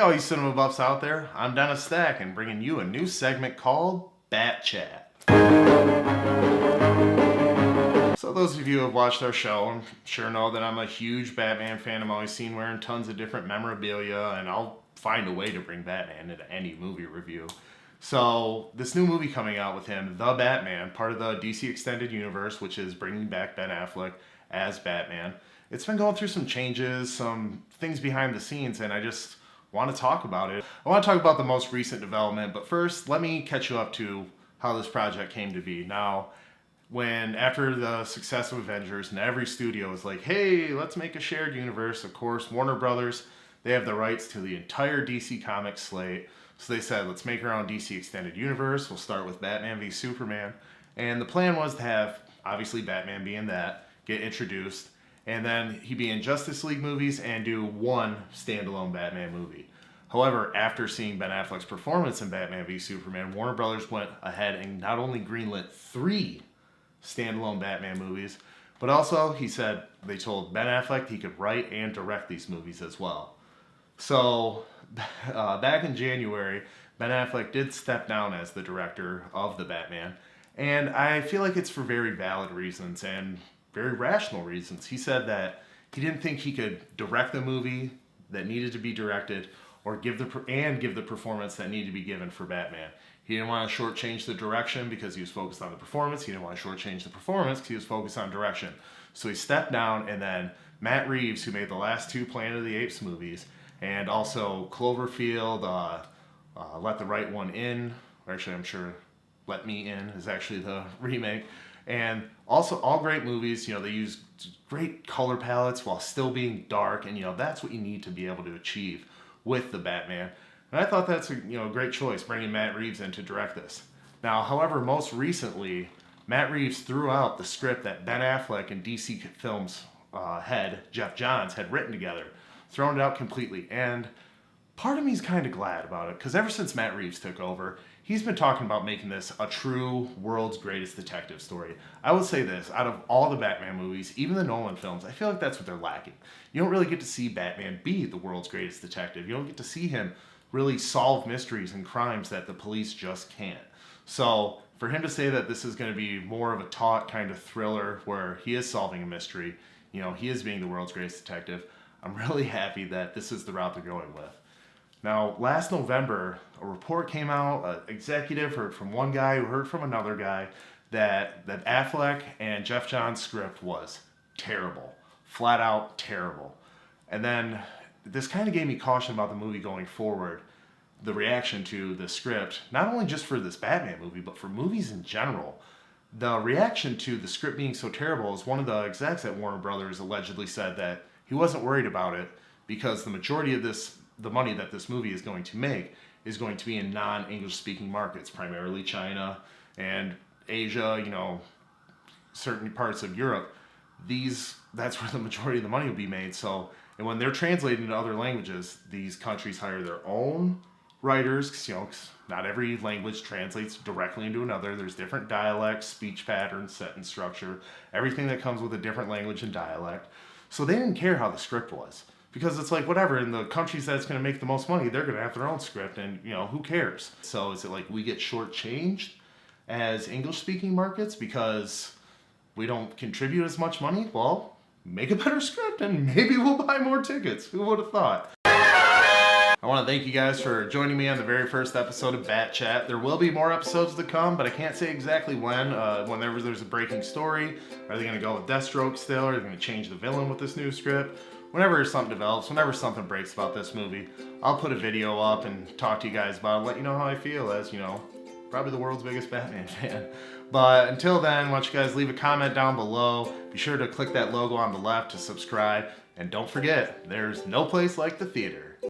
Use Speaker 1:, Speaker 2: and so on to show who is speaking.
Speaker 1: all you cinema buffs out there, I'm Dennis Stack and bringing you a new segment called Batchat. So those of you who have watched our show, I'm sure know that I'm a huge Batman fan. I'm always seen wearing tons of different memorabilia, and I'll find a way to bring Batman into any movie review. So this new movie coming out with him, The Batman, part of the DC Extended Universe, which is bringing back Ben Affleck as Batman. It's been going through some changes, some things behind the scenes, and I just want to talk about it. I want to talk about the most recent development, but first, let me catch you up to how this project came to be. Now, after the success of Avengers, and every studio was like, hey, let's make a shared universe. Of course, Warner Brothers, they have the rights to the entire DC Comics slate. So they said, let's make our own DC Extended Universe. We'll start with Batman v Superman. And the plan was to have, obviously, Batman being that, get introduced, and then he'd be in Justice League movies and do one standalone Batman movie. However, after seeing Ben Affleck's performance in Batman v Superman, Warner Brothers went ahead and not only greenlit 3 standalone Batman movies, but also he said they told Ben Affleck he could write and direct these movies as well. So back in January, Ben Affleck did step down as the director of the Batman, and I feel like it's for very valid reasons and very rational reasons. He said that he didn't think he could direct the movie that needed to be directed or give the performance that needed to be given for Batman. He didn't want to shortchange the direction because he was focused on the performance. He didn't want to shortchange the performance because he was focused on direction. So he stepped down, and then Matt Reeves, who made the last 2 Planet of the Apes movies, and also Cloverfield, Let the Right One In, or actually I'm sure Let Me In is actually the remake, and also all great movies. They use great color palettes while still being dark, and that's what you need to be able to achieve with the Batman. And I thought that's a great choice, bringing Matt Reeves in to direct this. Now, however, most recently, Matt Reeves threw out the script that Ben Affleck and DC Films head Jeff Johns had written together, thrown it out completely. And part of me is kind of glad about it, because ever since Matt Reeves took over, he's been talking about making this a true world's greatest detective story. I would say this, out of all the Batman movies, even the Nolan films, I feel like that's what they're lacking. You don't really get to see Batman be the world's greatest detective. You don't get to see him really solve mysteries and crimes that the police just can't. So for him to say that this is going to be more of a taut kind of thriller where he is solving a mystery, he is being the world's greatest detective, I'm really happy that this is the route they're going with. Now, last November, a report came out, an executive heard from one guy who heard from another guy that Affleck and Jeff Johns' script was terrible, flat out terrible. And then this kind of gave me caution about the movie going forward, the reaction to the script, not only just for this Batman movie, but for movies in general. The reaction to the script being so terrible is one of the execs at Warner Brothers allegedly said that he wasn't worried about it because the majority of the money that this movie is going to make is going to be in non-English speaking markets, primarily China and Asia, certain parts of Europe. That's where the majority of the money will be made. And when they're translated into other languages, these countries hire their own writers, because not every language translates directly into another. There's different dialects, speech patterns, sentence structure, everything that comes with a different language and dialect. So they didn't care how the script was, because it's like, whatever, in the countries that's going to make the most money, they're going to have their own script, and who cares? So is it like we get shortchanged as English-speaking markets because we don't contribute as much money? Well, make a better script and maybe we'll buy more tickets. Who would have thought? I want to thank you guys for joining me on the very first episode of Batchat. There will be more episodes to come, but I can't say exactly when. Whenever there's a breaking story, are they going to go with Deathstroke still? Are they going to change the villain with this new script? Whenever something develops, whenever something breaks about this movie, I'll put a video up and talk to you guys about it, let you know how I feel as, probably the world's biggest Batman fan. But until then, why don't you guys leave a comment down below. Be sure to click that logo on the left to subscribe. And don't forget, there's no place like the theater.